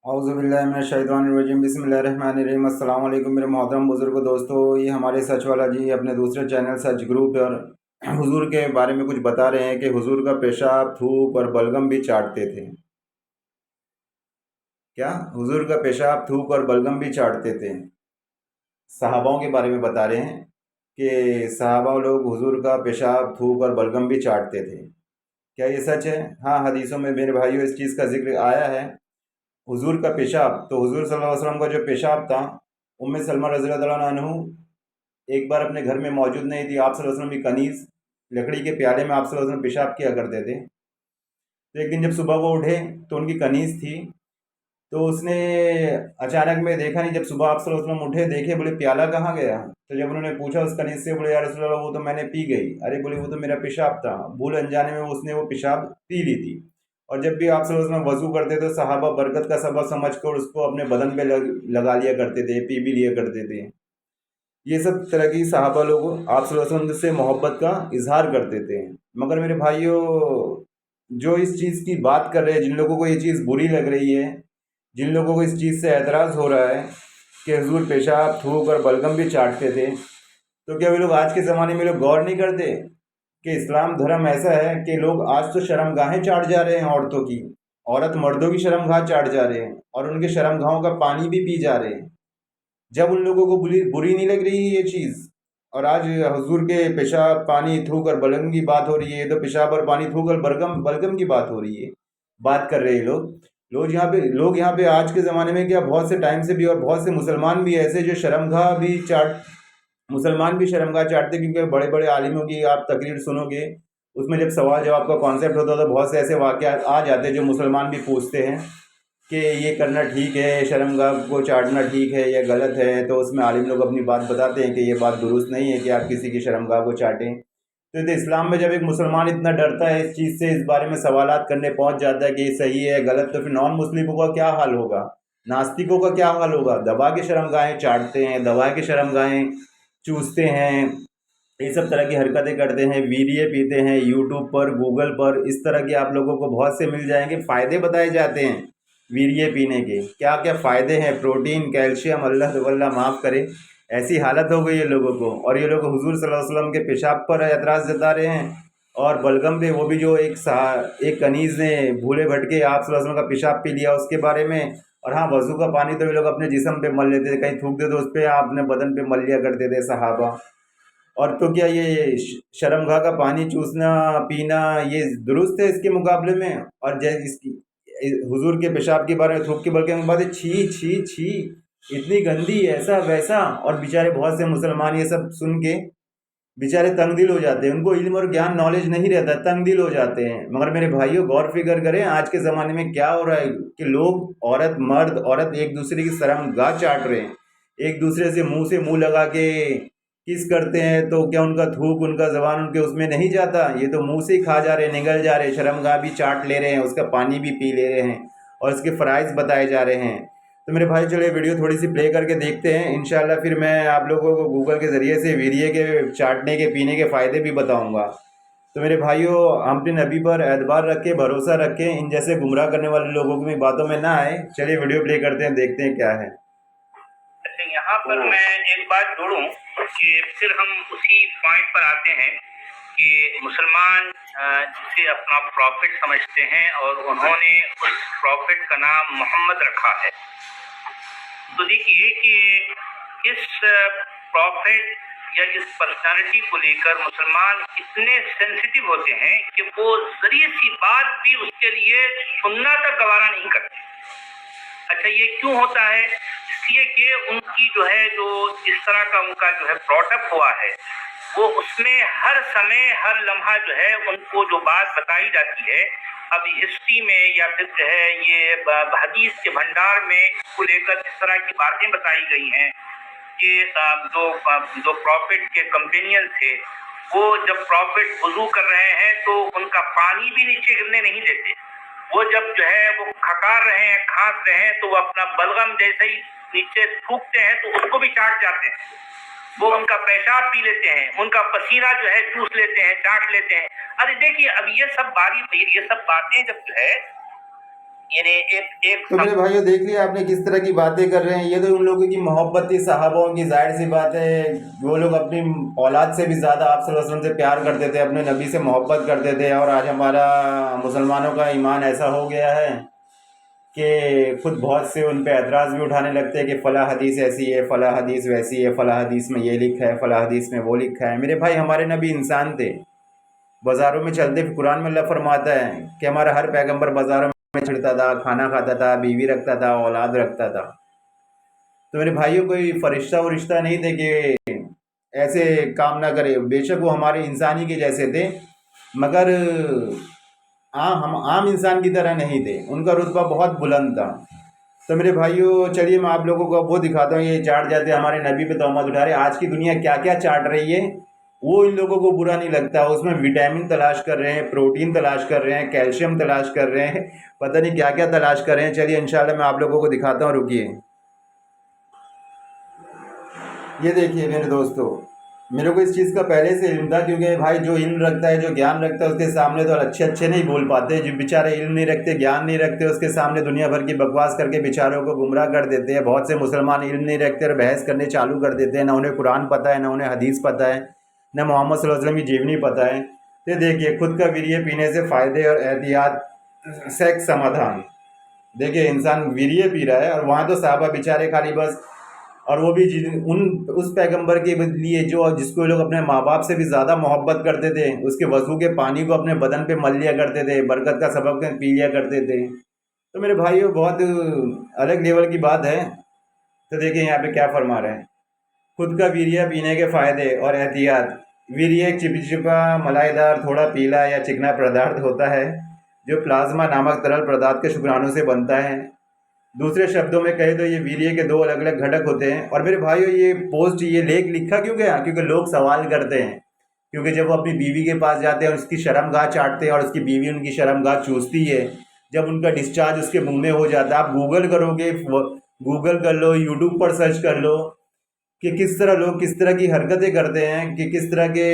औज़ुबिल्लाहिमिनश्शैतानिर्रजीम बिस्मिल्लाहिर्रहमानिर्रहीम। अस्सलाम वालेकुम मेरे मोहतरम बुज़ुर्ग दोस्तों, ये हमारे सच वाला जी अपने दूसरे चैनल सच ग्रुप और हुजूर के बारे में कुछ बता रहे हैं कि हुजूर का पेशाब, थूक और बलगम भी चाटते थे। क्या? हुजूर का पेशाब, थूक और बलगम भी चाटते थे। सहाबाओं के बारे में बता रहे हैं कि सहाबा लोग हुजूर का पेशाब, थूक और बलगम भी चाटते थे। क्या ये सच है? हाँ, हदीसों में मेरे भाइयों इस चीज़ का ज़िक्र आया है। हुजूर का पेशाब, तो हुजूर सल्लल्लाहु अलैहि वसल्लम का जो पेशाब था, उम्मे सलमा रज़ियल्लाहु अन्हु एक बार अपने घर में मौजूद नहीं थी। आप सल्लल्लाहु अलैहि वसल्लम की कनीज़ लकड़ी के प्याले में आप सल्लल्लाहु अलैहि वसल्लम पेशाब किया करते थे। तो एक दिन जब सुबह वो उठे तो उनकी कनीज़ थी, तो उसने अचानक में देखा नहीं। जब सुबह आप सल्लल्लाहु अलैहि वसल्लम उठे, देखे, बोले प्याला कहाँ गया? तो जब उन्होंने पूछा उस कनीज़ से, बोले या रसूल अल्लाह वो तो मैंने पी गई। अरे बोले वो तो मेरा पेशाब था, भूल अनजाने में उसने वो पेशाब पी ली थी। और जब भी आप सल्लल्लाहु अलैहि वसल्लम वज़ू करते तो सहाबा बरकत का सबब समझ कर उसको अपने बदन पे लगा लिया करते थे, पी भी लिया करते थे। ये सब तरह की सहाबा लोग आप सल्लल्लाहु अलैहि वसल्लम से मोहब्बत का इजहार करते थे। मगर मेरे भाइयों, जो इस चीज़ की बात कर रहे हैं, जिन लोगों को ये चीज़ बुरी लग रही है, जिन लोगों को इस चीज़ से एतराज़ हो रहा है कि हुजूर पेशाब, थूक और बलगम भी चाटते थे, तो क्या वे लोग आज के ज़माने में लोग गौर नहीं करते कि इस्लाम धर्म ऐसा है कि लोग आज तो शर्मगाहें चाट जा रहे हैं औरतों की, औरत मर्दों की शर्मगाह चाट जा रहे हैं और उनके शर्मगाहों का पानी भी पी जा रहे हैं। जब उन लोगों को बुरी बुरी नहीं लग रही है ये चीज़, और आज हुजूर के पेशाब, पानी, थूक और बलगम की बात हो रही है, तो पेशाब और पानी, थूक और बलगम बलगम की बात हो रही है, बात कर रहे हैं लोग यहाँ पे आज के ज़माने में क्या, बहुत से टाइम से भी और बहुत से मुसलमान भी ऐसे जो शर्मगाह भी चाट मुसलमान भी शर्मगाह चाटते, क्योंकि बड़े बड़े आलिमों की आप तकरीर सुनोगे, उसमें जब सवाल जवाब का कॉन्सेप्ट होता है तो बहुत से ऐसे वाक़यात आ जाते हैं जो मुसलमान भी पूछते हैं कि ये करना ठीक है, शर्मगाह को चाटना ठीक है या गलत है। तो उसमें आलिम लोग अपनी बात बताते हैं कि ये बात दुरुस्त नहीं है कि आप किसी की शर्मगाह को चाटें। तो इस्लाम में जब एक मुसलमान इतना डरता है इस चीज़ से, इस बारे में सवालात करने पहुंच जाता है कि ये सही है गलत, तो फिर नॉन मुस्लिमों का क्या हाल होगा, नास्तिकों का क्या हाल होगा? दबा के शर्मगाहें चाटते हैं, दबा के शर्मगाहें चूसते हैं, ये सब तरह की हरकतें करते हैं, वीडियो पीते हैं यूट्यूब पर, गूगल पर, इस तरह के आप लोगों को बहुत से मिल जाएंगे फ़ायदे बताए जाते हैं वीर्य पीने के। क्या क्या फ़ायदे हैं, प्रोटीन, कैल्शियम, अल्लाह तो अल्लाह माफ़ करे, ऐसी हालत हो गई है लोगों को। और ये लोग हुजूर सल्लल्लाहु अलैहि वसल्लम के पेशाब पर एतराज़ जता रहे हैं, और बलगम पे, वो भी जो एक कनीज़ ने भूले भटके आप सल्लल्लाहु अलैहि वसल्लम का पेशाब पी लिया उसके बारे में। और हाँ, वज़ू का पानी तो ये लोग अपने जिस्म पे मल लेते थे, कहीं थूक दे तो उस पर अपने बदन पे मल लिया करते थे सहाबा। और तो क्या ये शर्मगाह का पानी चूसना, पीना, ये दुरुस्त है इसके मुकाबले में? और जैसे इसकी हुजूर के पेशाब के बारे में, थूक के बल्कि में बात है, छी छी छी, इतनी गंदी, ऐसा वैसा। और बेचारे बहुत से मुसलमान ये सब सुन के बेचारे तंग दिल हो जाते हैं, उनको इल्म और ज्ञान नॉलेज नहीं रहता, तंग दिल हो जाते हैं। मगर मेरे भाइयों, गौर फिक्र करें आज के ज़माने में क्या हो रहा है कि लोग, औरत मर्द, औरत एक दूसरे की शर्मगाह चाट रहे हैं, एक दूसरे से मुंह लगा के किस करते हैं। तो क्या उनका थूक, उनका जबान उनके उसमें नहीं जाता? ये तो मुंह से ही खा जा रहे हैं, निगल जा रहे हैं, शर्मगाह भी चाट ले रहे हैं, उसका पानी भी पी ले रहे हैं, और इसके फ़राइज़ बताए जा रहे हैं। तो मेरे भाई चलिए वीडियो थोड़ी सी प्ले करके देखते हैं, इंशाल्लाह फिर मैं आप लोगों को गूगल के ज़रिए से वीर्य के चाटने के, पीने के फ़ायदे भी बताऊंगा। तो मेरे भाइयों, हम अपने नबी पर एतबार रखें, भरोसा रखें, इन जैसे गुमराह करने वाले लोगों की बातों में ना आए। चलिए वीडियो प्ले करते हैं, देखते हैं क्या है। अच्छा, यहाँ पर मैं एक बात जोड़ूं कि फिर हम उसी पॉइंट पर आते हैं कि मुसलमान जिसे अपना प्रॉफिट समझते हैं और उन्होंने उस प्रॉफिट का नाम मोहम्मद रखा है। तो देखिए कि इस प्रॉफिट या इस पर्सनालिटी को लेकर मुसलमान इतने सेंसिटिव होते हैं कि वो जरिए सी बात भी उसके लिए सुनना तक गवारा नहीं करते। अच्छा, ये क्यों होता है? इसलिए कि उनकी जो है, जो इस तरह का उनका जो है ब्रॉटअप हुआ है, वो उसमें हर समय हर लम्हा जो है उनको जो बात बताई जाती है, अब हिस्ट्री में या फिर जो है ये हदीस के भंडार में इसको लेकर इस तरह की बातें बताई गई हैं कि जो प्रॉफिट के कंपेनियन थे, वो जब प्रॉफिट वुजू कर रहे हैं तो उनका पानी भी नीचे गिरने नहीं देते। वो जब जो है वो खकार रहे हैं, खांस रहे हैं, तो वो अपना बलगम जैसे ही नीचे थूकते हैं तो उसको भी चाट जाते हैं। वो उनका पेशाब पी लेते हैं, उनका पसीना जो है चूस लेते हैं, चाट लेते हैं। अरे देखिए, अब ये सब बातें जब जो है यानी एक तो मेरे भाइयों देख लिया आपने किस तरह की बातें कर रहे हैं। ये तो उन लोगों की मोहब्बत थी सहाबाओं की, जाहिर सी बात है वो लोग अपनी औलाद से भी ज़्यादा आप सल्लल्लाहु अलैहि वसल्लम से प्यार करते थे, अपने नबी से मोहब्बत करते थे। और आज हमारा मुसलमानों का ईमान ऐसा हो गया है कि खुद बहुत से उन पे एतराज़ भी उठाने लगते हैं कि फ़लाँ हदीस ऐसी है, फ़लाँ हदीस वैसी है, फ़लाँ हदीस में ये लिखा है, फ़लाँ हदीस में वो लिखा है। मेरे भाई हमारे नबी इंसान थे, बाज़ारों में चलते, कुरान में अल्लाह फरमाता है कि हमारा हर पैगंबर बाज़ारों में चलता था, खाना खाता था, बीवी रखता था, औलाद रखता था। तो मेरे भाइयों कोई फरिश्ता वरिश्ता नहीं थे कि ऐसे काम ना करे। बेशक वो हमारे इंसानी के जैसे थे, मगर हम आम इंसान की तरह नहीं थे, उनका रुतबा बहुत बुलंद था। तो मेरे भाइयों चलिए मैं आप लोगों को वो दिखाता हूँ, ये चाट जाते हमारे नबी पे तोहमत उठा रहे। आज की दुनिया क्या क्या चाट रही है वो इन लोगों को बुरा नहीं लगता। उसमें विटामिन तलाश कर रहे हैं, प्रोटीन तलाश कर रहे हैं, कैल्शियम तलाश कर रहे हैं, पता नहीं क्या क्या तलाश कर रहे हैं। चलिए इंशाल्लाह मैं आप लोगों को दिखाता हूँ, रुकिए। ये देखिए मेरे दोस्तों, मेरे को इस चीज़ का पहले से इल्म था, क्योंकि भाई जो इल्म रखता है, जो ज्ञान रखता है, उसके सामने तो अच्छे अच्छे नहीं बोल पाते। जो बेचारे इल्म नहीं रखते, ज्ञान नहीं रखते, उसके सामने दुनिया भर की बकवास करके बेचारों को गुमराह कर देते हैं। बहुत से मुसलमान इल्म नहीं रखते और बहस करने चालू कर देते हैं, ना उन्हें कुरान पता है, ना उन्हें हदीस पता है, ना मोहम्मद सल्लल्लाहु अलैहि वसल्लम की जीवनी पता है। तो देखिए खुद का वीर्य पीने से फ़ायदे और एहतियात, सेक्स समाधान। देखिए इंसान वीर्य पी रहा है और वहाँ तो साहबा बेचारे खाली बस, और वो भी उन उस पैगंबर के लिए जो जिसको लोग अपने माँ बाप से भी ज़्यादा मोहब्बत करते थे, उसके वजू के पानी को अपने बदन पे मल लिया करते थे, बरकत का सबब पी लिया करते थे। तो मेरे भाइयों बहुत अलग लेवल की बात है। तो देखिए यहाँ पे क्या फरमा रहे हैं, खुद का वीर्य पीने के फायदे और एहतियात। वीर्य एक चिपचिपा, मलाईदार, थोड़ा पीला या चिकना पदार्थ होता है जो प्लाज्मा नामक तरल पदार्थ के शुक्राणु से बनता है। दूसरे शब्दों में कहें तो ये वीर्य के दो अलग अलग घटक होते हैं। और मेरे भाइयों ये पोस्ट, ये लेख लिखा क्यों गया, क्योंकि लोग सवाल करते हैं। क्योंकि जब वो अपनी बीवी के पास जाते हैं और उसकी शर्मगाह चाटते हैं और उसकी बीवी उनकी शर्मगाह चूसती है, जब उनका डिस्चार्ज उसके मुंह में हो जाता है, आप गूगल करोगे, गूगल कर लो, यूट्यूब पर सर्च कर लो कि किस तरह लोग किस तरह की हरकतें करते हैं, कि किस तरह के,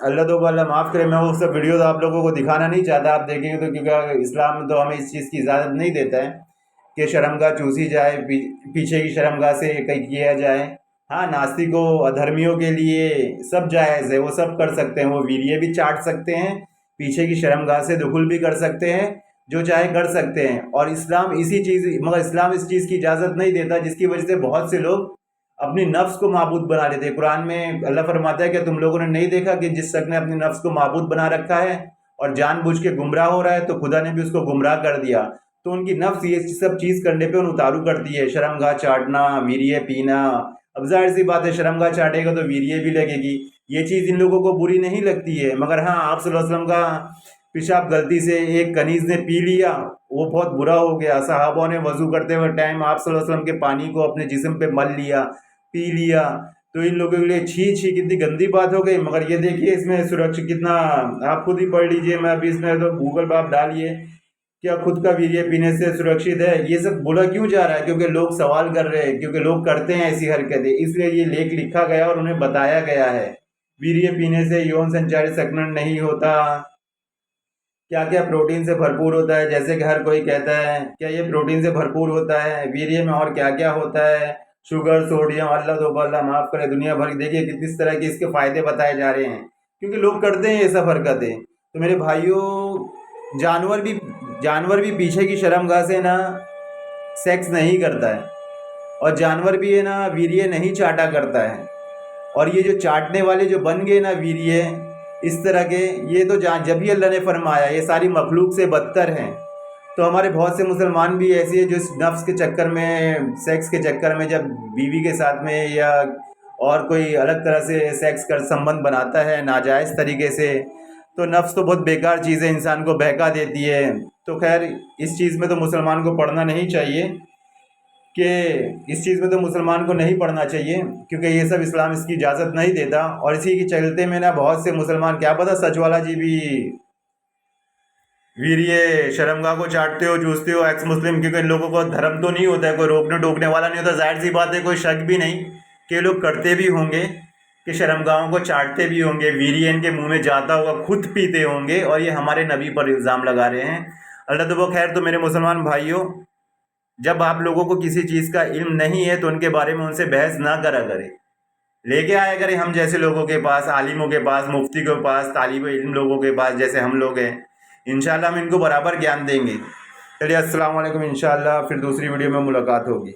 अल्लाह तो अल्लाह माफ़ करे, मैं वो सब वीडियो तो आप लोगों को दिखाना नहीं चाहता। आप देखेंगे तो, क्योंकि इस्लाम तो हमें इस चीज़ की इजाज़त नहीं देता है कि शर्मगाह चूसी जाए, पीछे की शर्मगाह से कहीं किया जाए। हाँ, नास्तिकों, अधर्मियों के लिए सब जायज़ है, वो सब कर सकते हैं, वो वीर्य भी चाट सकते हैं, पीछे की शर्मगाह से दुखुल भी कर सकते हैं, जो चाहे कर सकते हैं। और इस्लाम इसी चीज़, मगर इस्लाम इस चीज़ की इजाज़त नहीं देता, जिसकी वजह से बहुत से लोग अपनी नफ्स को माबूद बना लेते हैं। कुरान में अल्लाह फरमाता है कि तुम लोगों ने नहीं देखा कि जिस शख्स ने अपनी नफ्स को माबूद बना रखा है और जानबूझ के गुमराह हो रहा है, तो खुदा ने भी उसको गुमराह कर दिया। तो उनकी नफ्स ये सब चीज़ करने पे उन उतारू करती है, शर्मगाह चाटना, वीर्य पीना। अब जाहिर सी बात है शर्मगाह चाटेगा तो वीर्य भी लगेगी। ये चीज़ इन लोगों को बुरी नहीं लगती है, मगर हाँ आप सल्लल्लाहु अलैहि वसल्लम का पेशाब गलती से एक कनीज़ ने पी लिया, वो बहुत बुरा हो गया। सहाबा ने वज़ू करते हुए टाइम आप सल्लल्लाहु अलैहि वसल्लम के पानी को अपने जिस्म पे मल लिया, पी लिया, तो इन लोगों के लिए छी छी कितनी गंदी बात हो गई। मगर ये देखिए इसमें सुरक्षा कितना, आप खुद ही पढ़ लीजिए, मैं अभी इसमें तो गूगल पर आप डालिए क्या खुद का वीर्य पीने से सुरक्षित है। ये सब बोला क्यों जा रहा है, क्योंकि लोग सवाल कर रहे हैं, क्योंकि लोग करते हैं ऐसी हरकतें, इसलिए ये लेख लिखा गया और उन्हें बताया गया है। वीर्य पीने से यौन संचारी संक्रमण नहीं होता, क्या क्या प्रोटीन से भरपूर होता है, जैसे कि हर कोई कहता है क्या ये प्रोटीन से भरपूर होता है, वीर्य में और क्या क्या होता है, शुगर, सोडियम, अल्लाह तो अल्लाह माफ़ करे, दुनिया भर देखिए किस तरह के इसके फ़ायदे बताए जा रहे हैं, क्योंकि लोग करते हैं ये सब हरकतें। तो मेरे भाइयों जानवर भी पीछे की शर्मगाह से ना सेक्स नहीं करता है, और जानवर भी है ना वीर्य नहीं चाटा करता है। और ये जो चाटने वाले जो बन गए ना वीर्य इस तरह के, ये तो जब ही अल्लाह ने फरमाया ये सारी मखलूक से बदतर हैं। तो हमारे बहुत से मुसलमान भी ऐसे हैं जो इस नफ्स के चक्कर में, सेक्स के चक्कर में, जब बीवी के साथ में या और कोई अलग तरह से सेक्स कर संबंध बनाता है नाजायज़ तरीके से, तो नफ्स तो बहुत बेकार चीज़ है, इंसान को बहका देती है। तो खैर इस चीज़ में तो मुसलमान को पढ़ना नहीं चाहिए, कि इस चीज़ में तो मुसलमान को नहीं पढ़ना चाहिए, क्योंकि ये सब इस्लाम इसकी इजाज़त नहीं देता। और इसी के चलते में ना बहुत से मुसलमान, क्या पता सच वाला जी भी वीर्य शर्मगाह को चाटते हो, चूसते हो, एक्स मुस्लिम, क्योंकि इन लोगों को धर्म तो नहीं होता है, कोई रोकने टोकने वाला नहीं होता। जाहिर सी बात है, कोई शक भी नहीं कि ये लोग करते भी होंगे, कि शर्मगाहों को चाटते भी होंगे, वीर्य इनके मुंह में जाता होगा, खुद पीते होंगे, और ये हमारे नबी पर इल्ज़ाम लगा रहे हैं। अल्लाह तो वो खैर। तो मेरे मुसलमान भाइयों, जब आप लोगों को किसी चीज़ का इल्म नहीं है तो उनके बारे में उनसे बहस ना करा करें, लेके आया करें हम जैसे लोगों के पास, आलिमों के पास, मुफ्ती के पास, तालिब इल्म लोगों के पास, जैसे हम लोग हैं। इंशाल्लाह हम इनको बराबर ज्ञान देंगे। चलिए अस्सलाम वालेकुम, इंशाल्लाह फिर दूसरी वीडियो में मुलाकात होगी।